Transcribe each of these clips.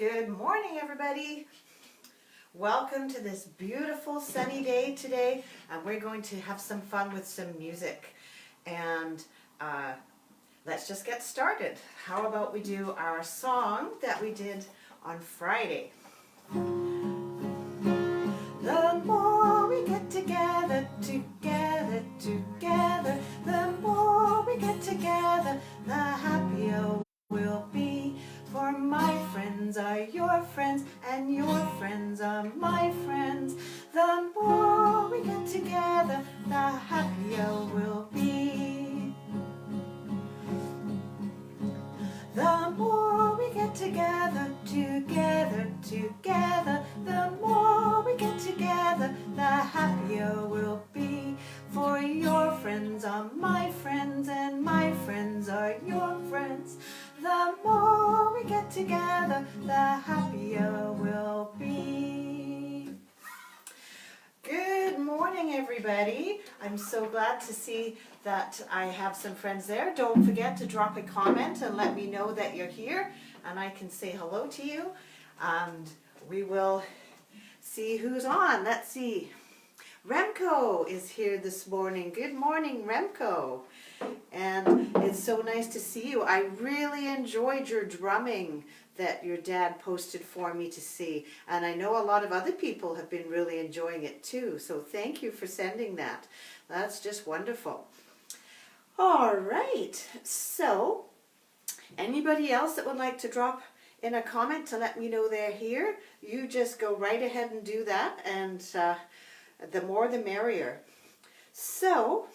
Good morning, everybody. Welcome to this beautiful sunny day today, and we're going to have some fun with some music. And let's just get started. How about we do our song that we did on Friday? The more we get together, the more we get together, the happier we'll be. For my friends are your friends, and your friends are my friends. The more we get together, the happier we'll be. The more we get together, the more we get together, the happier we'll be. For your friends are my friends, and my friends are your friends. The more we get together, the happier we'll be. Good morning, everybody. I'm so glad to see that I have some friends there. Don't forget to drop a comment and let me know that you're here, and I can say hello to you, and we will see who's on. Let's see. Remco is here this morning. Good morning, Remco. And it's so nice to see you. I really enjoyed your drumming that your dad posted for me to see. And I know a lot of other people have been really enjoying it too. So thank you for sending that. That's just wonderful. All right. So anybody else that would like to drop in a comment to let me know they're here, you just go right ahead and do that. And the more the merrier. So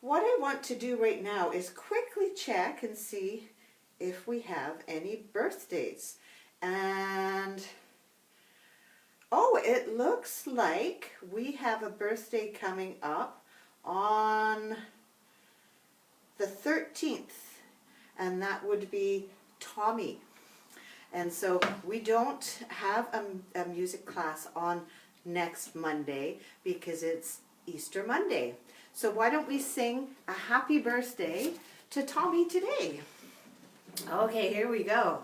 what I want to do right now is quickly check and see if we have any birthdays. And oh, it looks like we have a birthday coming up on the 13th, and that would be Tommy. And so we don't have a music class on next Monday because it's Easter Monday. So why don't we sing a happy birthday to Tommy today? Okay, here we go.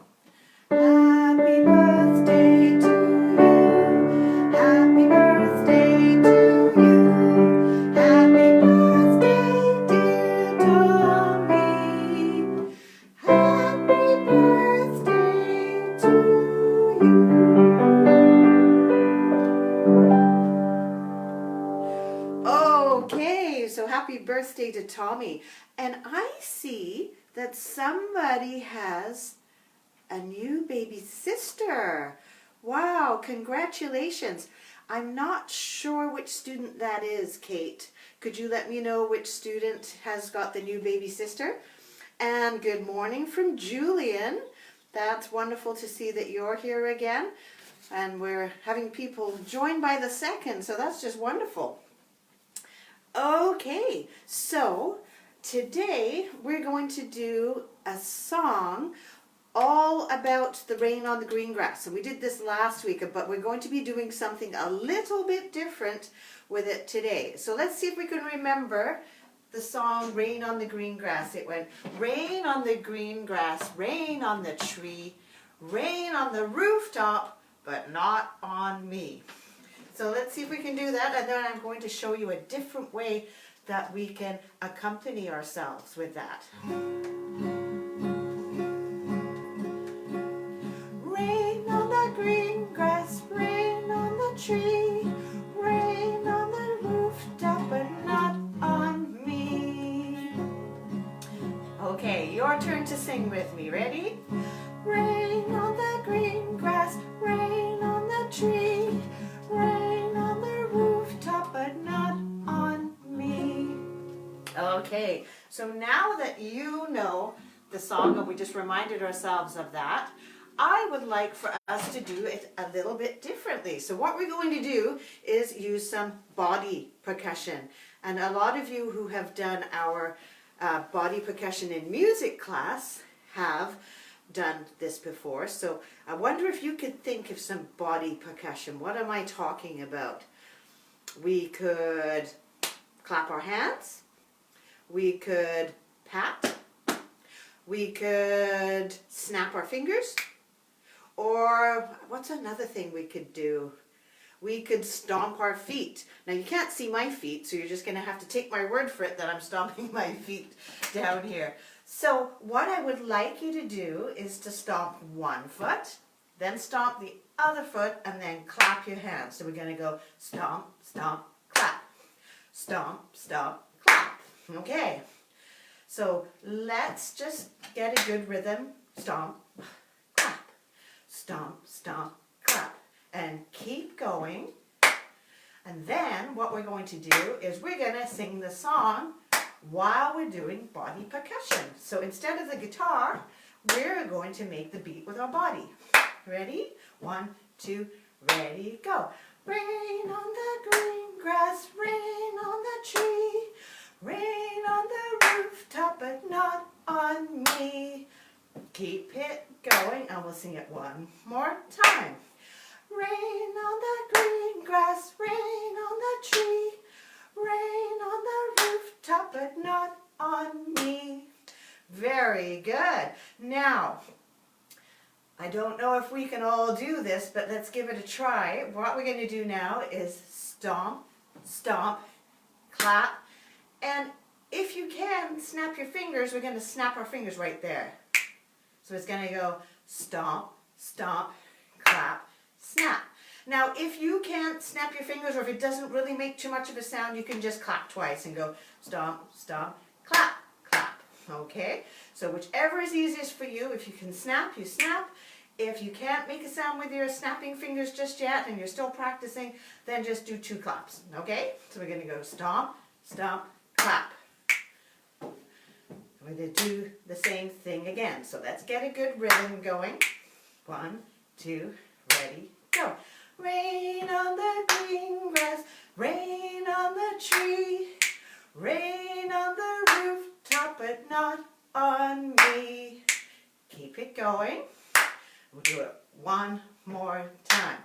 Happy birthday to you. Happy birthday to you. Happy birthday, dear Tommy. Happy birthday to you. Okay, so happy birthday to Tommy. And I see that somebody has a new baby sister. Wow, congratulations. I'm not sure which student that is, Kate. Could you let me know which student has got the new baby sister? And good morning from Julian. That's wonderful to see that you're here again. And we're having people join by the second, so that's just wonderful. Okay, so today we're going to do a song all about the rain on the green grass. And we did this last week, but we're going to be doing something a little bit different with it today. So let's see if we can remember the song Rain on the Green Grass. It went, rain on the green grass, rain on the tree, rain on the rooftop, but not on me. So let's see if we can do that, and then I'm going to show you a different way that we can accompany ourselves with that. Rain on the green grass, rain on the tree, rain on the rooftop, but not on me. Okay, your turn to sing with me. Ready? Rain on the green grass, rain on the tree, rain on the rooftop, but not on me. Okay, so now that you know the song, and we just reminded ourselves of that, I would like for us to do it a little bit differently. So what we're going to do is use some body percussion. And a lot of you who have done our body percussion in music class have done this before. So I wonder if you could think of some body percussion. What am I talking about? We could clap our hands. We could pat. We could snap our fingers. Or what's another thing we could do? We could stomp our feet. Now you can't see my feet, so you're just going to have to take my word for it that I'm stomping my feet down here. So what I would like you to do is to stomp one foot, then stomp the other foot, and then clap your hands. So we're going to go stomp, stomp, clap. Stomp, stomp, clap. Okay. So let's just get a good rhythm. Stomp, clap. Stomp, stomp, clap. And keep going. And then what we're going to do is we're going to sing the song while we're doing body percussion. So instead of the guitar, we're going to make the beat with our body. Ready? 1, 2, ready, go. Rain on the green grass, rain on the tree, rain on the rooftop, but not on me. Keep it going, and we'll sing it one more time. Rain on the green grass, rain on the tree, rain on the rooftop, but not on me. Very good. Now, I don't know if we can all do this, but let's give it a try. What we're going to do now is stomp, stomp, clap, and if you can, snap your fingers. We're going to snap our fingers right there. So it's going to go stomp, stomp, clap, snap. Now, if you can't snap your fingers, or if it doesn't really make too much of a sound, you can just clap twice and go stomp, stomp, clap, clap. Okay? So whichever is easiest for you. If you can snap, you snap. If you can't make a sound with your snapping fingers just yet and you're still practicing, then just do 2 claps. Okay? So we're going to go stomp, stomp, clap. We're going to do the same thing again. So let's get a good rhythm going. 1, 2, ready, go. Rain on the green grass, rain on the tree, rain on the rooftop, but not on me. Keep it going. We'll do it one more time.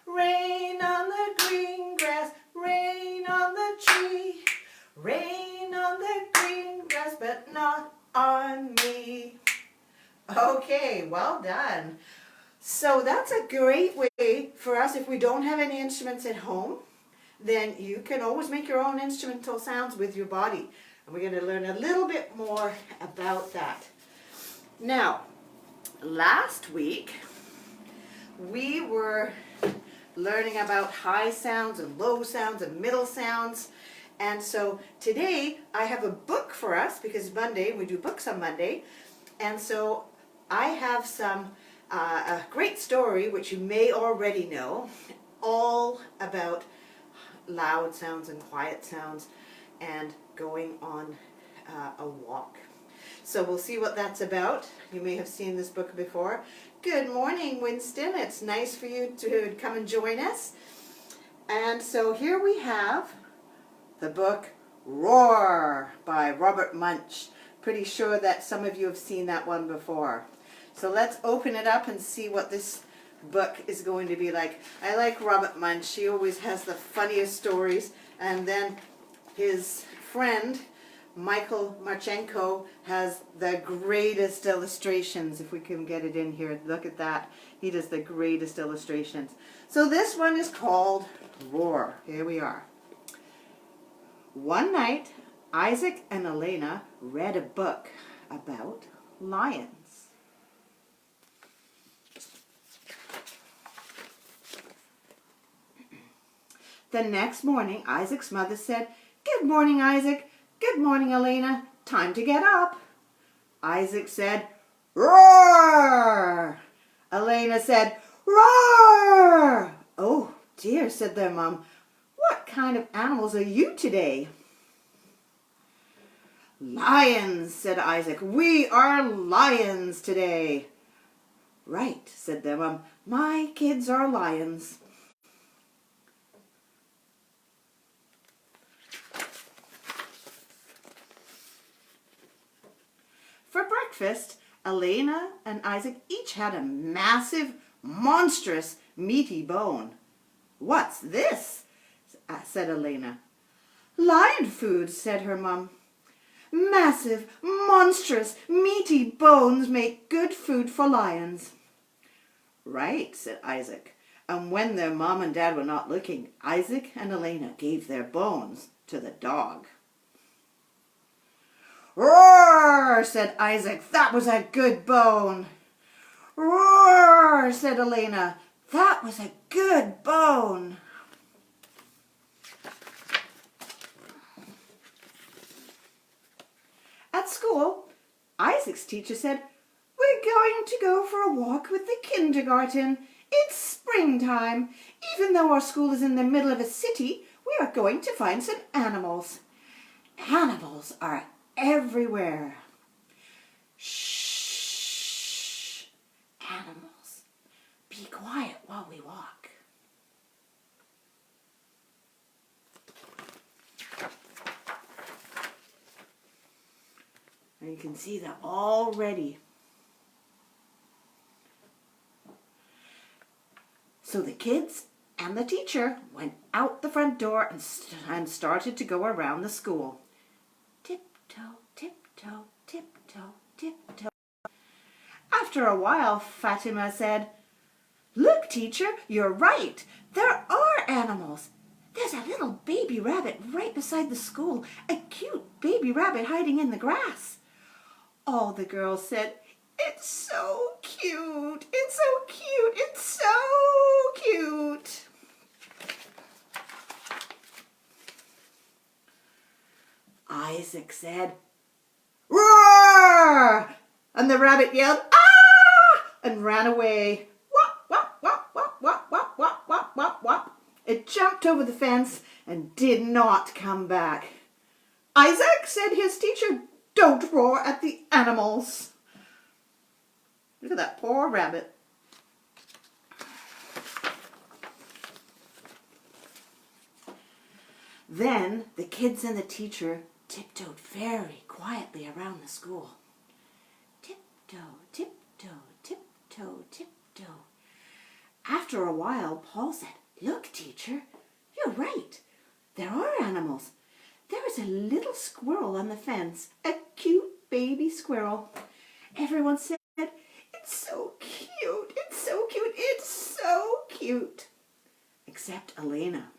Rain on the green grass, rain on the tree, rain on the green grass, but not on me. Okay, well done. So that's a great way for us, if we don't have any instruments at home, then you can always make your own instrumental sounds with your body. And we're going to learn a little bit more about that. Now, last week we were learning about high sounds and low sounds and middle sounds. And so today I have a book for us, because Monday, we do books on Monday. And so I have a great story, which you may already know, all about loud sounds and quiet sounds and going on a walk. So we'll see what that's about. You may have seen this book before. Good morning, Winston. It's nice for you to come and join us. And so here we have the book Roar by Robert Munsch. Pretty sure that some of you have seen that one before. So let's open it up and see what this book is going to be like. I like Robert Munsch. He always has the funniest stories. And then his friend, Michael Marchenko, has the greatest illustrations. If we can get it in here, look at that. He does the greatest illustrations. So this one is called Roar. Here we are. One night, Isaac and Elena read a book about lions. The next morning, Isaac's mother said, "Good morning, Isaac. Good morning, Elena. Time to get up." Isaac said, "Roar!" Elena said, "Roar!" "Oh dear," said their mom. "What kind of animals are you today?" "Lions," said Isaac. "We are lions today." "Right," said their mom. "My kids are lions." For breakfast, Elena and Isaac each had a massive, monstrous, meaty bone. "What's this?" said Elena. "Lion food," said her mum. "Massive, monstrous, meaty bones make good food for lions." Right, said Isaac. And when their mom and dad were not looking, Isaac and Elena gave their bones to the dog. Roar, said Isaac. That was a good bone. Roar, said Elena. That was a good bone. At school, Isaac's teacher said, "We're going to go for a walk with the kindergarten. It's springtime. Even though our school is in the middle of a city, we are going to find some animals. Animals are everywhere." Shh. Animals. Be quiet while we walk. And you can see they're all ready. So the kids and the teacher went out the front door and started to go around the school. Tiptoe, tiptoe, tiptoe, tiptoe. After a while, Fatima said, "Look, teacher, you're right. There are animals. There's a little baby rabbit right beside the school, a cute baby rabbit hiding in the grass." All the girls said, "It's so cute, it's so cute, it's so cute." Isaac said, "Roar!" And the rabbit yelled, "Ah!" and ran away. Wop, wop, wop, wop, wop, wop, wop, wop, wop, wop. It jumped over the fence and did not come back. "Isaac," said his teacher, "don't roar at the animals." Look at that poor rabbit. Then the kids and the teacher tiptoed very quietly around the school. Tiptoe, tiptoe, tiptoe, tiptoe. After a while, Paul said, "Look, teacher, you're right. There are animals. There is a little squirrel on the fence, a cute baby squirrel." Everyone said, "It's so cute, it's so cute, it's so cute." Except Elena.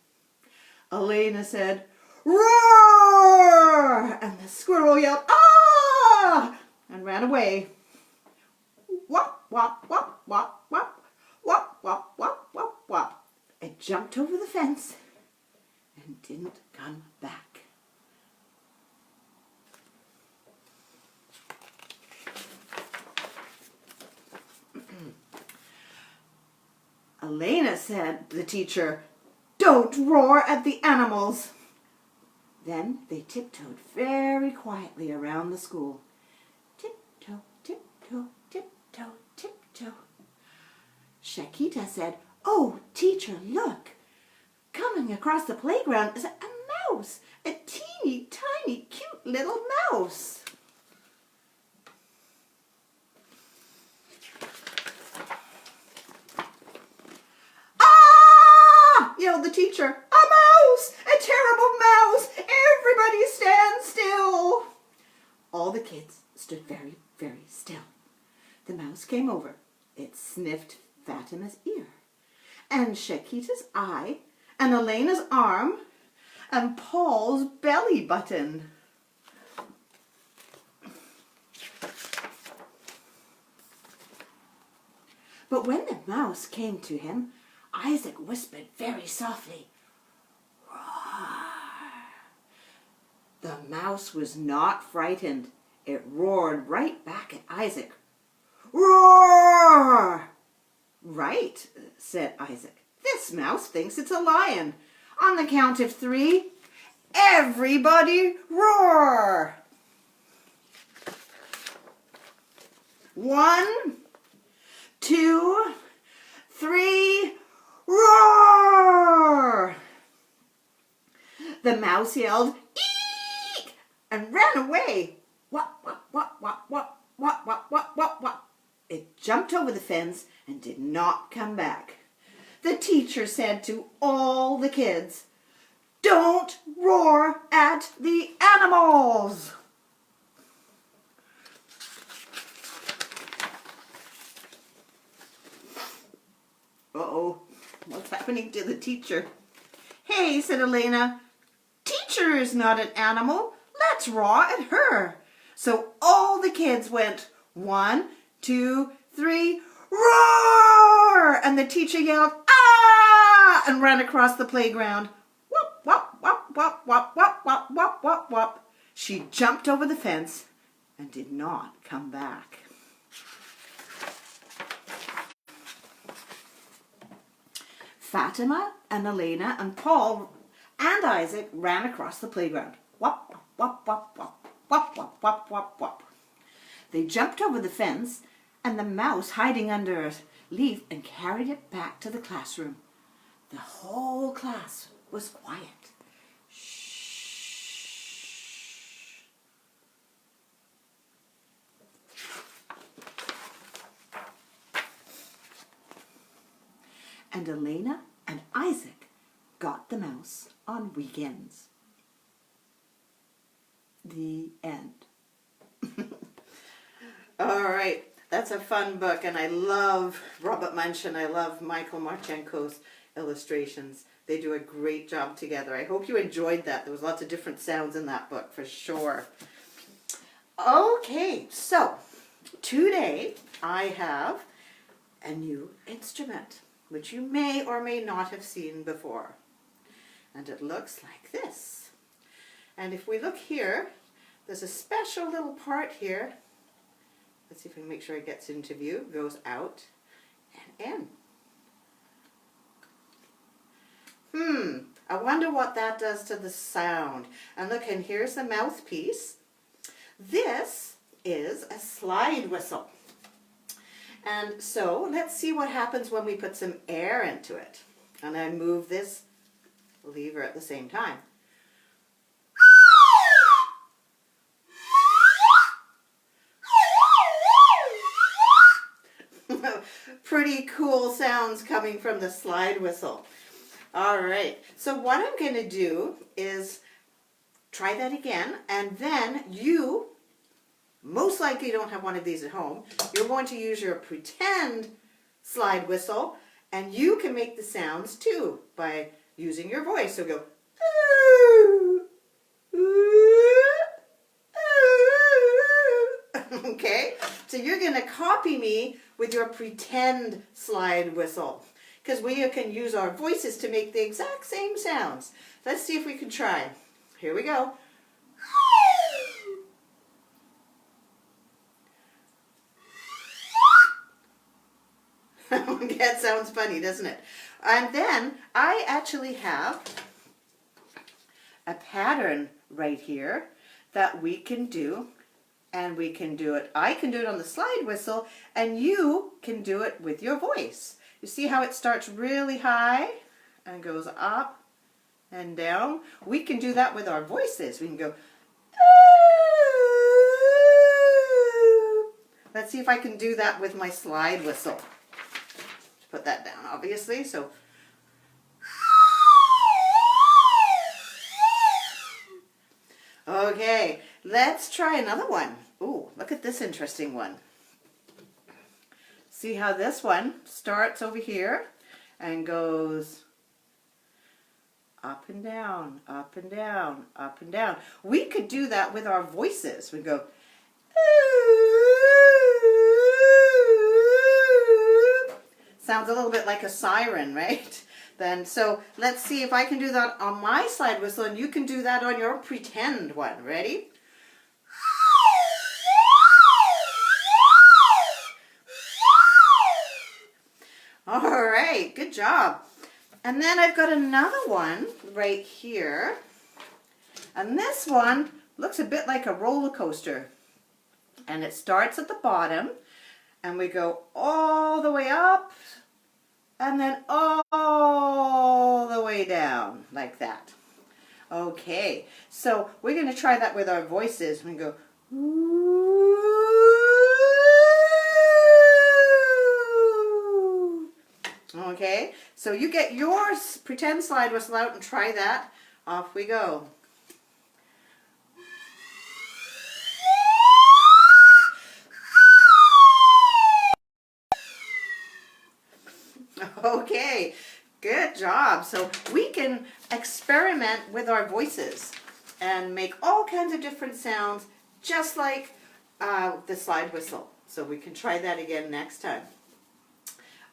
Elena said, "Roar!" And the squirrel yelled, "Ah!" and ran away. Wop, wop, wop, wop, wop, wop, wop, wop, wop, wop. It jumped over the fence and didn't come back. Elena said, the teacher, "Don't roar at the animals." Then they tiptoed very quietly around the school. Tiptoe, tiptoe, tiptoe, tiptoe. Shakita said, "Oh, teacher, look. Coming across the playground is a mouse, a teeny tiny cute little mouse." "Ah!" yelled the teacher. "A mouse! A terrible mouse! Everybody stand still!" All the kids stood very, very still. The mouse came over. It sniffed Fatima's ear, and Shakita's eye, and Elena's arm, and Paul's belly button. But when the mouse came to him, Isaac whispered very softly, "Roar." The mouse was not frightened. It roared right back at Isaac. "Roar!" "Right," said Isaac. "This mouse thinks it's a lion. On the count of 3, everybody roar." 1, 2, 3, roar! The mouse yelled, "Eek!" and ran away. Wop, wop, wop, wop, wop, wop, wop, wop, wop, wop. It jumped over the fence and did not come back. The teacher said to all the kids, "Don't roar at the animals." Uh-oh, what's happening to the teacher? Hey, said Elena, teacher is not an animal. Let's roar at her. So all the kids went 1, 2, 3, roar! And the teacher yelled, ah! And ran across the playground. Whoop, whoop, whoop, whoop, whoop, whoop, whoop, whoop, whoop, whoop. She jumped over the fence and did not come back. Fatima and Elena and Paul and Isaac ran across the playground. Whop, whop, whop, whop, whop, whop, whop, whop, whop. They jumped over the fence and the mouse hiding under a leaf and carried it back to the classroom. The whole class was quiet. Shh. And Elena and Isaac got the mouse on weekends. The end. All right, that's a fun book, and I love Robert Munch and I love Michael Marchenko's illustrations. They do a great job together. I hope you enjoyed that. There was lots of different sounds in that book for sure. Okay, so today I have a new instrument, which you may or may not have seen before. And it looks like this. And if we look here, there's a special little part here. Let's see if I can make sure it gets into view. Goes out and in. I wonder what that does to the sound. And look, and here's the mouthpiece. This is a slide whistle. And so let's see what happens when we put some air into it. And I move this lever at the same time. Pretty cool sounds coming from the slide whistle. All right, so what I'm going to do is try that again, and then you most likely don't have one of these at home. You're going to use your pretend slide whistle, and you can make the sounds too by using your voice. So go, ooh, ooh, ooh. Okay, so you're going to copy me with your pretend slide whistle, because we can use our voices to make the exact same sounds. Let's see if we can try. Here we go. That sounds funny, doesn't it? And then I actually have a pattern right here that we can do, and we can do it. I can do it on the slide whistle, and you can do it with your voice. You see how it starts really high and goes up and down? We can do that with our voices. We can go, ooh. Let's see if I can do that with my slide whistle. Put that down, obviously. So, okay, let's try another one. Ooh, look at this interesting one. See how this one starts over here and goes up and down, up and down, up and down. We could do that with our voices. We go, ooh. Sounds a little bit like a siren, right? Then, so let's see if I can do that on my slide whistle, and you can do that on your pretend one. Ready? All right, good job. And then I've got another one right here. And this one looks a bit like a roller coaster. And it starts at the bottom, and we go all the way up, and then all the way down, like that. Okay, so we're going to try that with our voices. We go, ooh. Okay, so you get your pretend slide whistle out and try that. Off we go. Okay, good job. So we can experiment with our voices and make all kinds of different sounds, just like the slide whistle. So we can try that again next time.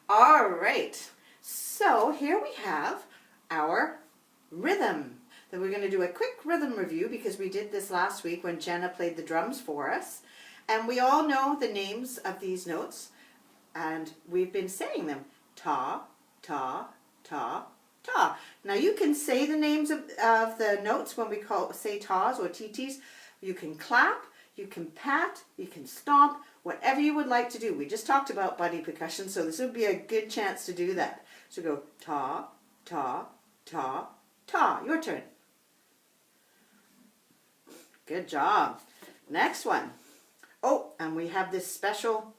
All right, so here we have our rhythm. Then we're going to do a quick rhythm review because we did this last week when Jenna played the drums for us. And we all know the names of these notes, and we've been saying them. Ta, ta, ta, ta. Now you can say the names of the notes when we say tas or TTs. You can clap, you can pat, you can stomp, whatever you would like to do. We just talked about body percussion, so this would be a good chance to do that. So go ta, ta, ta, ta. Your turn. Good job. Next one. Oh, and we have this special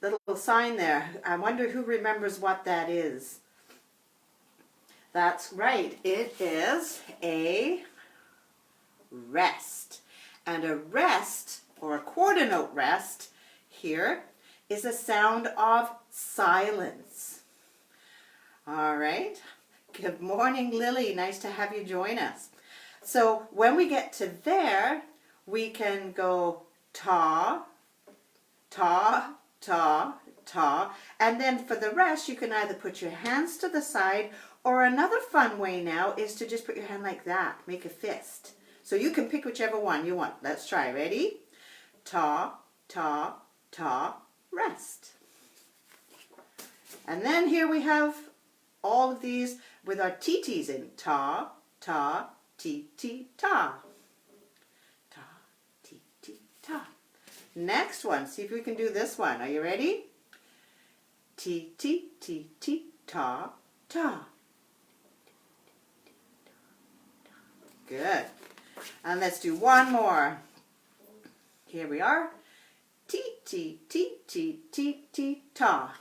little sign there. I wonder who remembers what that is. That's right. It is a rest. And a rest, or a quarter note rest, here is a sound of silence. All right. Good morning, Lily. Nice to have you join us. So when we get to there, we can go ta, ta, ta, ta, and then for the rest you can either put your hands to the side, or another fun way now is to just put your hand like that, make a fist. So you can pick whichever one you want. Let's try. Ready? Ta, ta, ta, rest. And then here we have all of these with our TTs in. Ta, ta, ti, ti, ta. Ta, ti, ti, ta. Next one, see if we can do this one. Are you ready? Ti, ti, ti, ti, ta, ta. Good. And let's do one more. Here we are. Ti, ti, ti, ti, ti, ti, ta.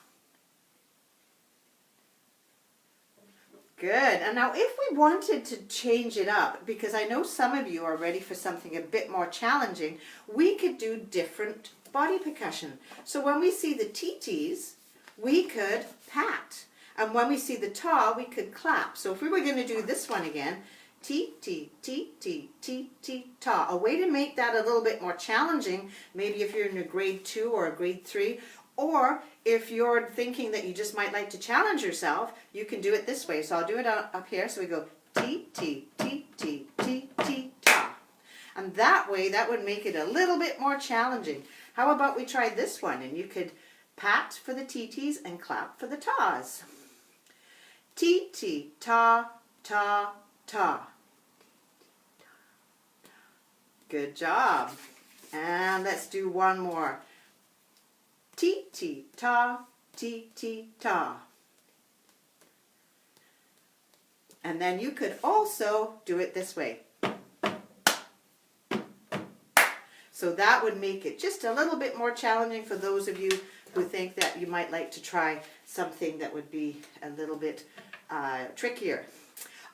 Good. And now if we wanted to change it up, because I know some of you are ready for something a bit more challenging, we could do different body percussion. So when we see the TTs, we could pat. And when we see the ta, we could clap. So if we were going to do this one again, T, T, T, T, T, T, ta. A way to make that a little bit more challenging, maybe if you're in a grade 2 or a grade 3, or if you're thinking that you just might like to challenge yourself, you can do it this way. So I'll do it up here. So we go T, T, T, T, T, T, ta. And that way, that would make it a little bit more challenging. How about we try this one? And you could pat for the TTs and clap for the tas. T, T, ta, ta, ta. Good job. And let's do one more. Ti, ti, ta, ti, ti, ta. And then you could also do it this way. So that would make it just a little bit more challenging for those of you who think that you might like to try something that would be a little bit trickier.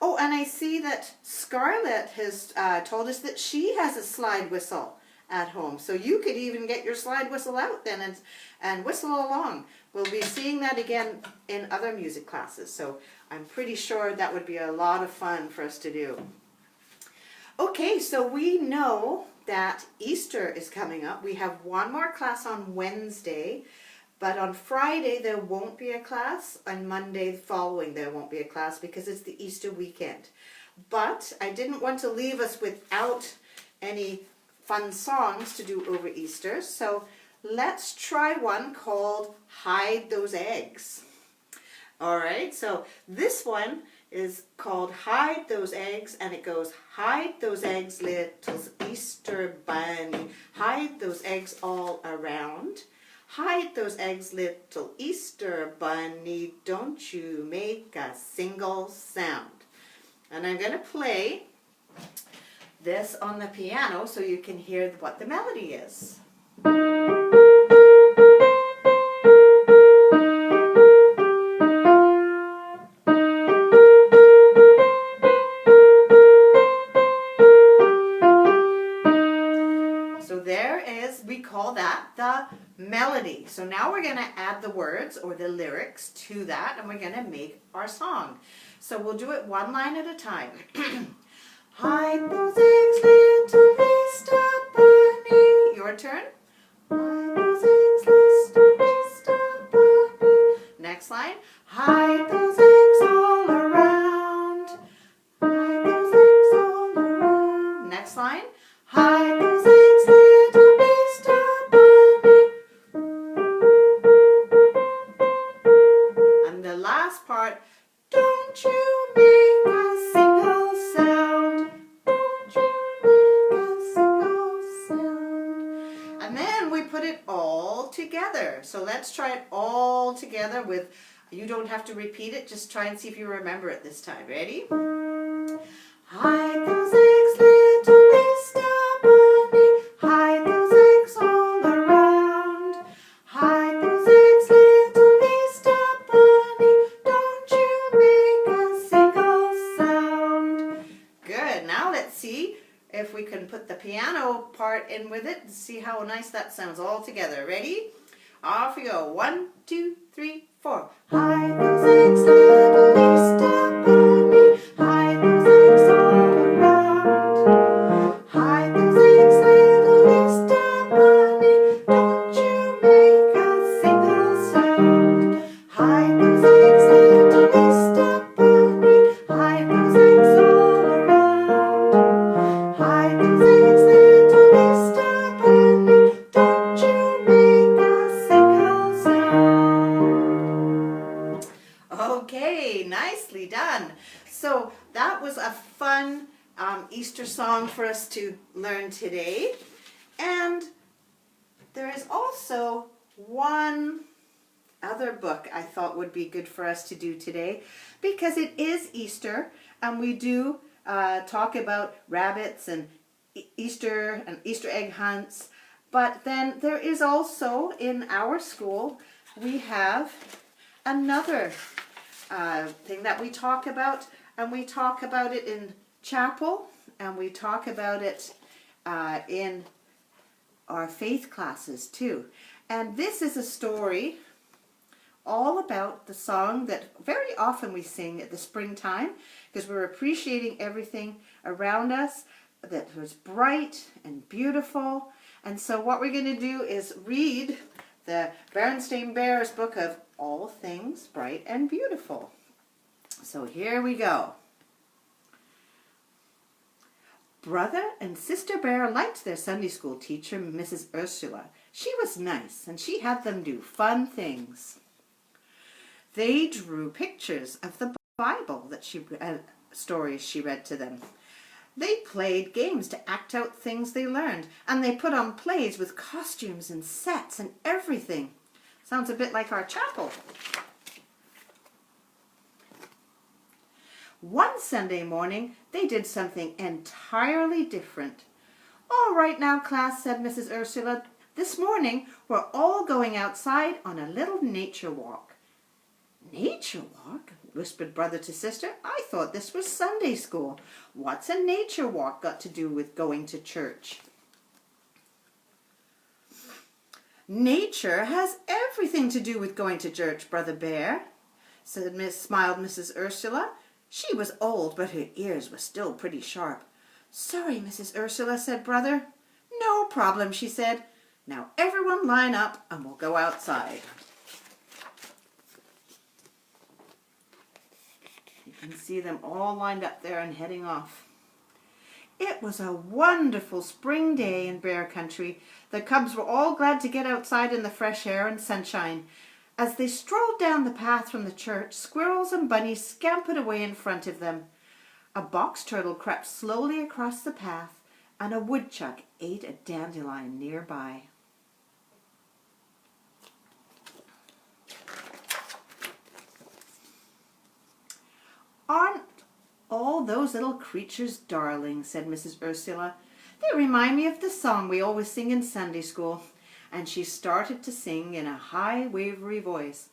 Oh, and I see that Scarlett has told us that she has a slide whistle at home. So you could even get your slide whistle out then and whistle along. We'll be seeing that again in other music classes. So I'm pretty sure that would be a lot of fun for us to do. Okay, so we know that Easter is coming up. We have one more class on Wednesday, but on Friday there won't be a class. On Monday following there won't be a class because it's the Easter weekend. But I didn't want to leave us without any fun songs to do over Easter, so let's try one called Hide Those Eggs. All right, so this one is called Hide Those Eggs, and it goes, hide those eggs, little Easter bunny, hide those eggs all around. Hide those eggs, little Easter bunny, don't you make a single sound. And I'm going to play this on the piano so you can hear what the melody is. So there is, we call that the melody. So So now we're going to add the words or the lyrics to that, and we're going to make our song. So we'll do it one line at a time. Hide those eggs, little Easter bunny. Your turn. Hide those eggs, little Easter bunny. Next line. Hide those eggs all around. Hide those eggs all around. Next line. Hide those eggs, little Easter bunny. And the last part. Don't you make a single sound. Don't you make a single sound. And then we put it all together. So let's try it all together with, you don't have to repeat it, just try and see if you remember it this time. Ready? Hide those eggs, little Easter bunny. Hide those eggs all around. Hide those eggs, little Easter bunny. Don't you make a single sound. Good. Now let's see if we can put the piano part in with it and see how nice that sounds all together. Ready? Off we go. 1, 2, 3, 4. Hide those eggs, little Easter bunny. Hide those eggs all around. Hide those eggs, little Easter bunny. Don't you make a single sound. Hide those eggs, little Easter bunny. Hide those eggs all around. Hide those eggs, little Easter bunny. Don't you make a single sound. Okay, nicely done. So that was a fun Easter song for us to learn today. And there is also one other book I thought would be good for us to do today, because it is Easter and we do talk about rabbits and Easter and Easter egg hunts. But then there is also in our school, we have another thing that we talk about, and we talk about it in chapel, and we talk about it in our faith classes too. And this is a story all about the song that very often we sing at the springtime, because we're appreciating everything around us that was bright and beautiful. And so what we're going to do is read the Berenstain Bears book of All Things Bright and Beautiful. So here we go. Brother and Sister Bear liked their Sunday school teacher, Mrs. Ursula. She was nice, and she had them do fun things. They drew pictures of the Bible that stories she read to them. They played games to act out things they learned, and they put on plays with costumes and sets and everything. Sounds a bit like our chapel. One Sunday morning, they did something entirely different. "All right now, class," said Mrs. Ursula. "This morning, we're all going outside on a little nature walk." "Nature walk?" whispered brother to sister. "I thought this was Sunday school. What's a nature walk got to do with going to church?" "Nature has everything to do with going to church, Brother Bear," smiled Mrs. Ursula. She was old, but her ears were still pretty sharp. "Sorry, Mrs. Ursula," said Brother. "No problem," she said. "Now everyone line up and we'll go outside." You can see them all lined up there and heading off. It was a wonderful spring day in Bear Country. The cubs were all glad to get outside in the fresh air and sunshine. As they strolled down the path from the church, squirrels and bunnies scampered away in front of them. A box turtle crept slowly across the path, and a woodchuck ate a dandelion nearby. "Aren't all those little creatures darling?" said Mrs. Ursula. "They remind me of the song we always sing in Sunday school." And she started to sing in a high, wavery voice.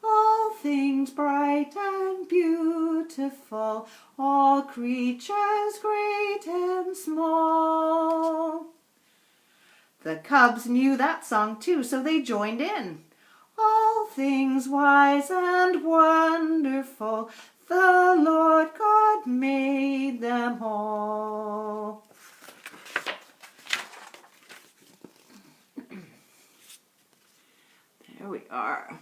"All things bright and beautiful, all creatures great and small." The cubs knew that song too, so they joined in. All things wise and wonderful, the Lord God made them all. There we are.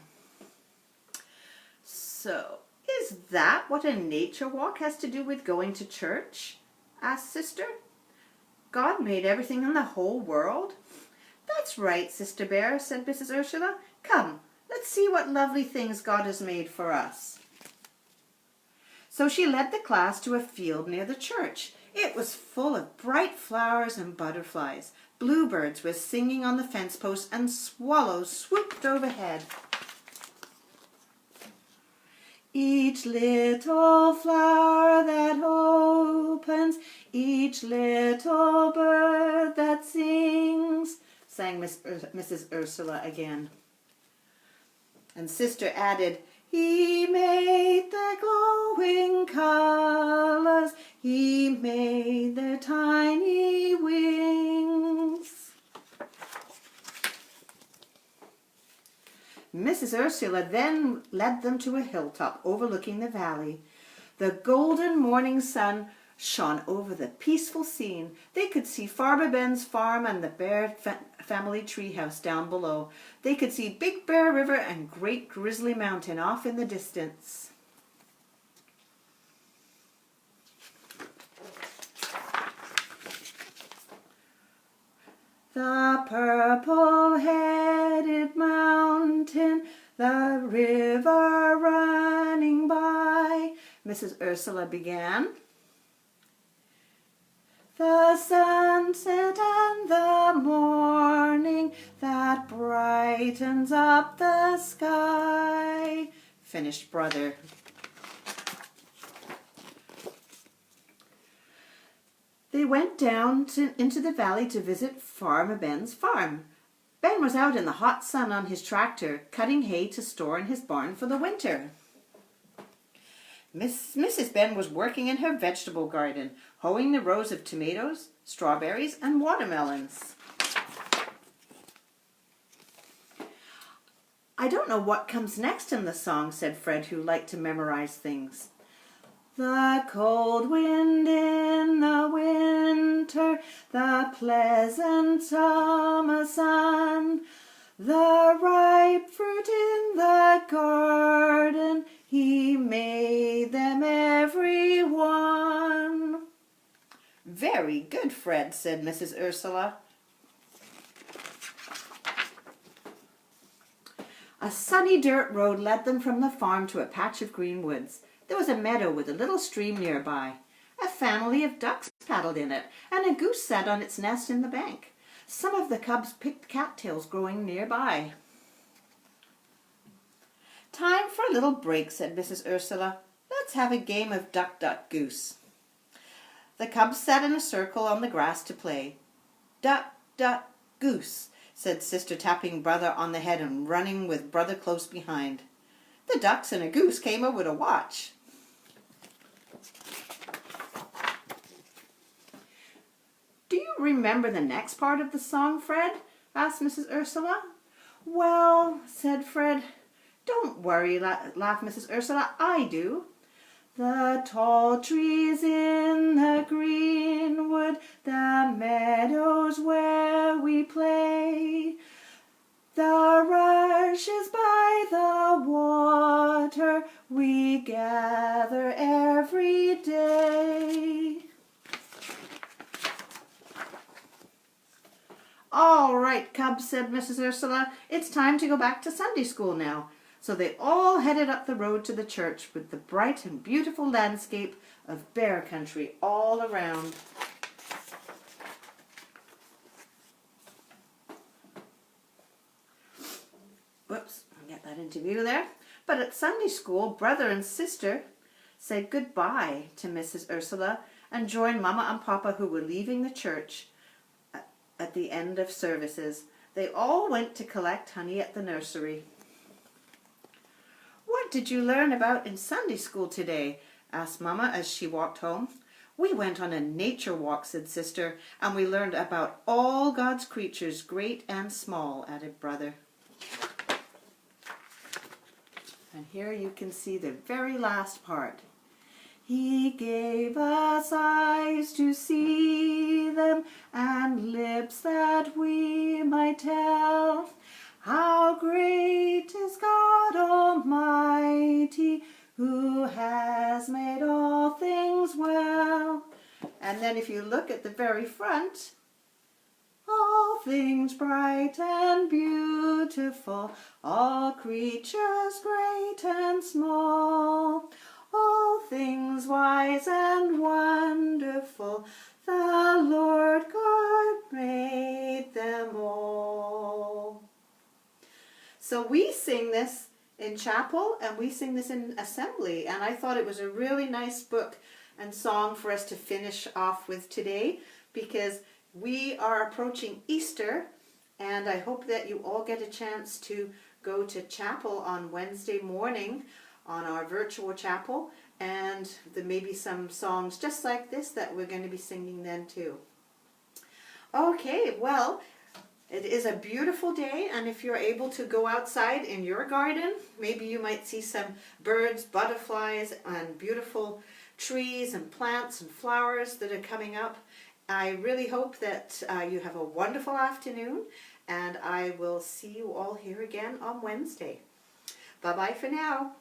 So, is that what a nature walk has to do with going to church? Asked Sister. God made everything in the whole world? That's right, Sister Bear, said Mrs. Ursula. Come, let's see what lovely things God has made for us. So she led the class to a field near the church. It was full of bright flowers and butterflies. Bluebirds were singing on the fence posts and swallows swooped overhead. Each little flower that opens, each little bird that sings, sang Mrs. Ursula again. And Sister added, He made the glowing colors, He made their tiny wings. Mrs. Ursula then led them to a hilltop overlooking the valley. The golden morning sun shone over the peaceful scene. They could see Farmer Ben's farm and the Bear family treehouse down below. They could see Big Bear River and Great Grizzly Mountain off in the distance. The purple-headed mountain, the river running by, Mrs. Ursula began. The sunset and the morning that brightens up the sky, finished Brother. They went down into the valley to visit Farmer Ben's farm. Ben was out in the hot sun on his tractor, cutting hay to store in his barn for the winter. Mrs. Ben was working in her vegetable garden, hoeing the rows of tomatoes, strawberries, and watermelons. I don't know what comes next in the song, said Fred, who liked to memorize things. The cold wind in the winter, the pleasant summer sun, the ripe fruit in the garden, He made them every one. Very good, Fred, said Mrs. Ursula. A sunny dirt road led them from the farm to a patch of green woods. There was a meadow with a little stream nearby. A family of ducks paddled in it, and a goose sat on its nest in the bank. Some of the cubs picked cattails growing nearby. Time for a little break, said Mrs. Ursula. Let's have a game of duck, duck, goose. The cubs sat in a circle on the grass to play. Duck, duck, goose, said Sister, tapping Brother on the head and running with Brother close behind. The ducks and a goose came over to watch. Do you remember the next part of the song, Fred? Asked Mrs. Ursula. Well, said Fred. Don't worry, laughed Mrs. Ursula. I do. The tall trees in the greenwood, the meadows where we play, the rushes by the water we gather every day. All right, cubs, said Mrs. Ursula. It's time to go back to Sunday school now. So they all headed up the road to the church with the bright and beautiful landscape of bear country all around. Whoops, I'll get that into view there. But at Sunday school, Brother and Sister said goodbye to Mrs. Ursula and joined Mama and Papa, who were leaving the church at the end of services. They all went to collect honey at the nursery. What did you learn about in Sunday school today? Asked Mama as she walked home. We went on a nature walk, said Sister, and we learned about all God's creatures, great and small, added Brother. And here you can see the very last part. He gave us eyes to see them and lips that we might tell how great is God Almighty, who has made all things well. And then if you look at the very front, all things bright and beautiful, all creatures great and small, all things wise and wonderful, the Lord God made them all. So we sing this in chapel and we sing this in assembly, and I thought it was a really nice book and song for us to finish off with today, because we are approaching Easter, and I hope that you all get a chance to go to chapel on Wednesday morning on our virtual chapel, and there may be some songs just like this that we're going to be singing then too. Okay, well, it is a beautiful day, and if you're able to go outside in your garden, maybe you might see some birds, butterflies, and beautiful trees and plants and flowers that are coming up. I really hope that you have a wonderful afternoon, and I will see you all here again on Wednesday. Bye-bye for now.